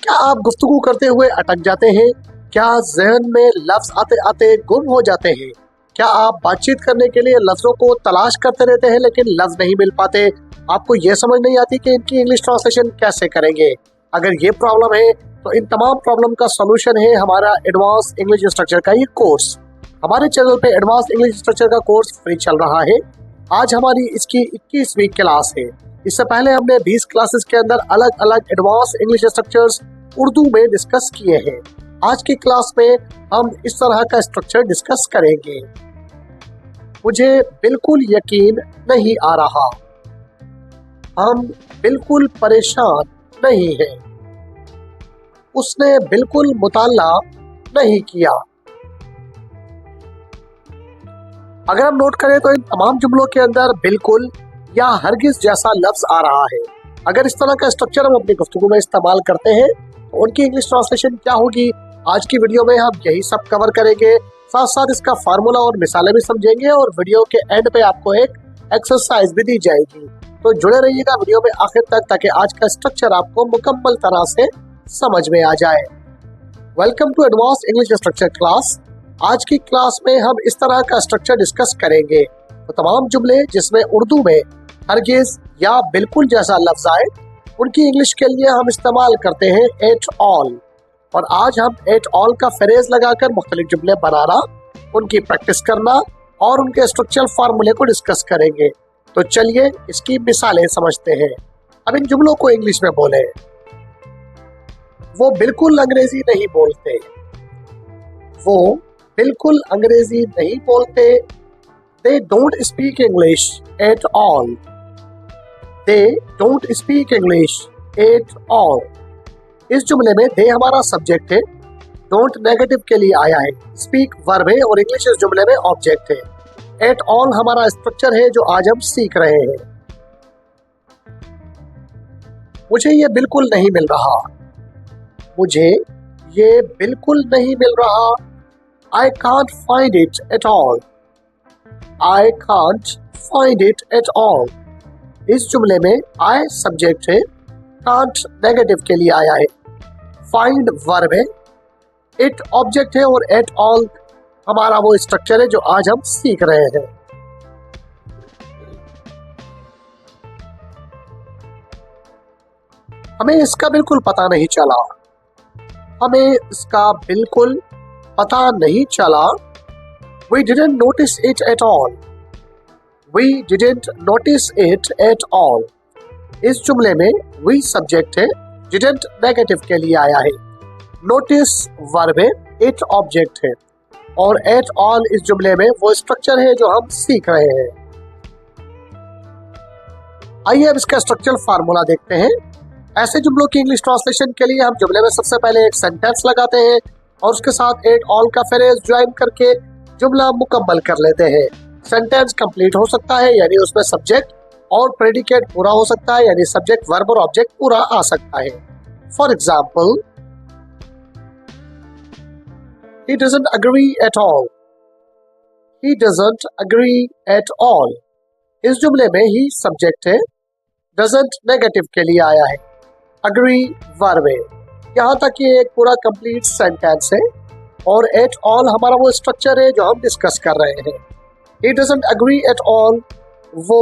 क्या आप गुफ्तगू करते हुए अटक जाते हैं? क्या ज़हन में लफ्ज आते आते गुम हो जाते हैं? क्या आप बातचीत करने के लिए लफ्जों को तलाश करते रहते हैं लेकिन लफ्ज नहीं मिल पाते? आपको ये समझ नहीं आती कि इनकी इंग्लिश ट्रांसलेशन कैसे करेंगे? अगर ये प्रॉब्लम है तो इन तमाम प्रॉब्लम का सॉल्यूशन है हमारा एडवांस इंग्लिश स्ट्रक्चर का ये कोर्स। हमारे चैनल पे एडवांस इंग्लिश स्ट्रक्चर का कोर्स फ्री चल रहा है। आज हमारी इसकी 21वीं क्लास है। इससे पहले हमने 20 क्लासेस के अंदर अलग अलग एडवांस इंग्लिश स्ट्रक्चर्स उर्दू में डिस्कस किए हैं। आज की क्लास में हम इस तरह का स्ट्रक्चर डिस्कस करेंगे। मुझे बिल्कुल यकीन नहीं आ रहा। हम बिल्कुल परेशान नहीं हैं। उसने बिल्कुल मुताला नहीं किया। अगर हम नोट करें तो इन तमाम जुमलों के अंदर बिल्कुल या हरगिज जैसा लफ्ज आ रहा है। अगर इस तरह का स्ट्रक्चर हम अपनी गुफ्तगू में इस्तेमाल करते हैं तो उनकी इंग्लिश ट्रांसलेशन क्या होगी, आज की वीडियो में हम यही सब कवर करेंगे। साथ साथ इसका फार्मूला और मिसालें भी समझेंगे और वीडियो के एंड पे आपको एक एक्सरसाइज भी दी जाएगी। तो जुड़े रहिएगा वीडियो में आखिर तक ताकि आज का स्ट्रक्चर आपको मुकम्मल तरह से समझ में आ जाए। Welcome to advance English structure class. आज की क्लास में हम इस तरह का स्ट्रक्चर डिस्कस करेंगे। तो तमाम जुमले जिसमें उर्दू में हरगिज या बिल्कुल जैसा लफ्ज आए उनकी इंग्लिश के लिए हम इस्तेमाल करते हैं एट ऑल। और आज हम एट ऑल का फ्रेज लगाकर मुख्तलिफ जुमले बनाना, उनकी प्रैक्टिस करना और उनके स्ट्रक्चरल फार्मूले को डिस्कस करेंगे। तो चलिए इसकी मिसालें समझते हैं। अब इन जुमलों को इंग्लिश में बोले। वो बिल्कुल अंग्रेजी नहीं बोलते। वो बिल्कुल अंग्रेजी नहीं बोलते। They don't speak English at all. They don't speak English at all. इस जुमले में they हमारा सब्जेक्ट है, don't नेगेटिव के लिए आया है, speak वर्ब है और इंग्लिश इस जुमले में ऑब्जेक्ट है। at all हमारा स्ट्रक्चर है जो आज हम सीख रहे हैं। मुझे ये बिल्कुल नहीं मिल रहा। मुझे ये बिल्कुल नहीं मिल रहा। I can't find it at all. I can't find it at all. इस जुमले में I सब्जेक्ट है, can't नेगेटिव के लिए आया है, find वर्ब है, it ऑब्जेक्ट है और at all हमारा वो स्ट्रक्चर है जो आज हम सीख रहे हैं। हमें इसका बिल्कुल पता नहीं चला। हमें इसका बिल्कुल पता नहीं चला। We didn't notice it at all. We didn't notice it at all. इस जुमले में we सब्जेक्ट है, didn't नेगेटिव के लिए आया है, notice वर्ब है, it ऑब्जेक्ट है और at all इस जुमले में वो स्ट्रक्चर है जो हम सीख रहे हैं। आइए अब इसका स्ट्रक्चरल फार्मूला देखते हैं। ऐसे जुमलों की इंग्लिश ट्रांसलेशन के लिए हम जुमले में सबसे पहले एक सेंटेंस लगाते हैं और उसके साथ at all का फ्रेज ज्वाइन करके जुमला मुकम्मल कर लेते हैं। सेंटेंस कंप्लीट हो सकता है यानी उसमें सब्जेक्ट और प्रेडिकेट पूरा हो सकता है यानी सब्जेक्ट वर्ब और ऑब्जेक्ट पूरा आ सकता है। For example, he doesn't agree at all. He doesn't agree at all. इस जुमले में ही सब्जेक्ट है, doesn't नेगेटिव के लिए आया है, agree वर्ब है। यहाँ तक ये एक पूरा कंप्लीट सेंटेंस है और at all हमारा वो स्ट्रक्चर है जो हम डिस्कस कर रहे हैं। He doesn't agree at all. वो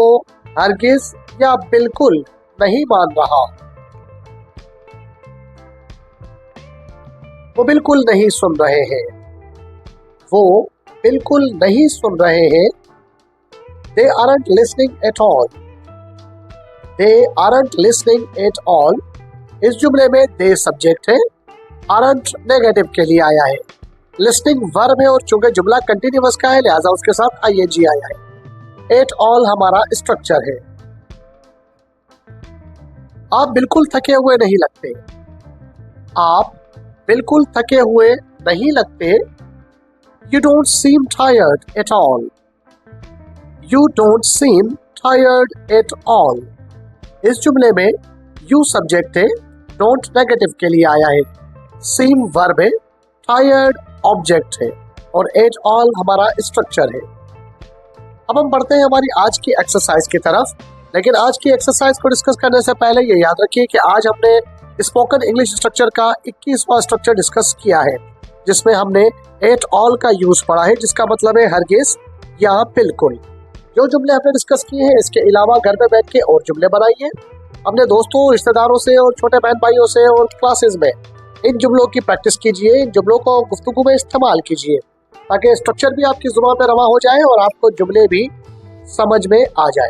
हरगिज या बिल्कुल नहीं मान रहा। वो बिल्कुल नहीं सुन रहे हैं। वो बिल्कुल नहीं सुन रहे हैं। They aren't listening at all. They aren't listening at all. इस जुमले में they सब्जेक्ट है, aren't नेगेटिव के लिए आया है, लिस्निंग वर्ब है और चूंकि जुमला कंटिन्यूअस का है लिहाजा उसके साथ ing आया है। एट ऑल हमारा स्ट्रक्चर है। आप बिल्कुल थके हुए नहीं लगते। आप बिल्कुल थके हुए नहीं लगते। You don't seem tired at all. You don't seem tired at all. इस जुमले में you सब्जेक्ट है, don't नेगेटिव के लिए आया है, seem वर्ब है, tired ऑब्जेक्ट है और एट ऑल हमारा स्ट्रक्चर है। अब हम बढ़ते हैं हमारी आज की एक्सरसाइज की तरफ। लेकिन आज की एक्सरसाइज को डिस्कस करने से पहले ये याद रखिए कि आज हमने स्पोकन इंग्लिश स्ट्रक्चर का 21वां स्ट्रक्चर डिस्कस किया है, जिसमें हमने एट ऑल का यूज पढ़ा है, जिसका मतलब है हरगिज या बिल्कुल। जो जुमले हमने डिस्कस किए हैं, इसके अलावा घर में बैठ के और जुमले बनाइए, अपने दोस्तों, रिश्तेदारों से और छोटे बहन भाइयों से और क्लासेस में इन जुमलों की प्रैक्टिस कीजिए। इन जुमलों को गुफ्तगू में इस्तेमाल कीजिए ताकि स्ट्रक्चर भी आपकी जुबान पे रवा हो जाए और आपको जुमले भी समझ में आ जाए।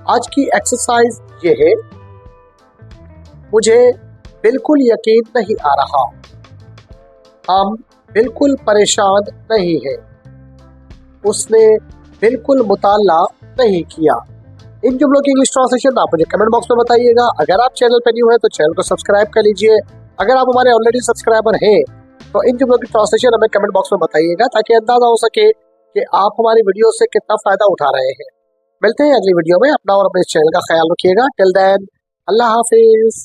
आज की एक्सरसाइज ये है, मुझे बिल्कुल यकीन नहीं आ रहा, हम बिल्कुल परेशान नहीं हैं, उसने बिल्कुल मुताला नहीं किया। इन जुमलों की इंग्लिश ट्रांसलेशन आप मुझे कमेंट बॉक्स में बताइएगा। अगर आप चैनल पर न्यू हैं तो चैनल को सब्सक्राइब कर लीजिए। अगर आप हमारे ऑलरेडी सब्सक्राइबर हैं तो इन जुमलों की ट्रांसलेशन हमें कमेंट बॉक्स में बताइएगा ताकि अंदाजा हो सके कि आप हमारी वीडियो से कितना फायदा उठा रहे हैं। मिलते हैं अगली वीडियो में। अपना और अपने चैनल का ख्याल रखिएगा। टिल देन, अल्लाह हाफिज।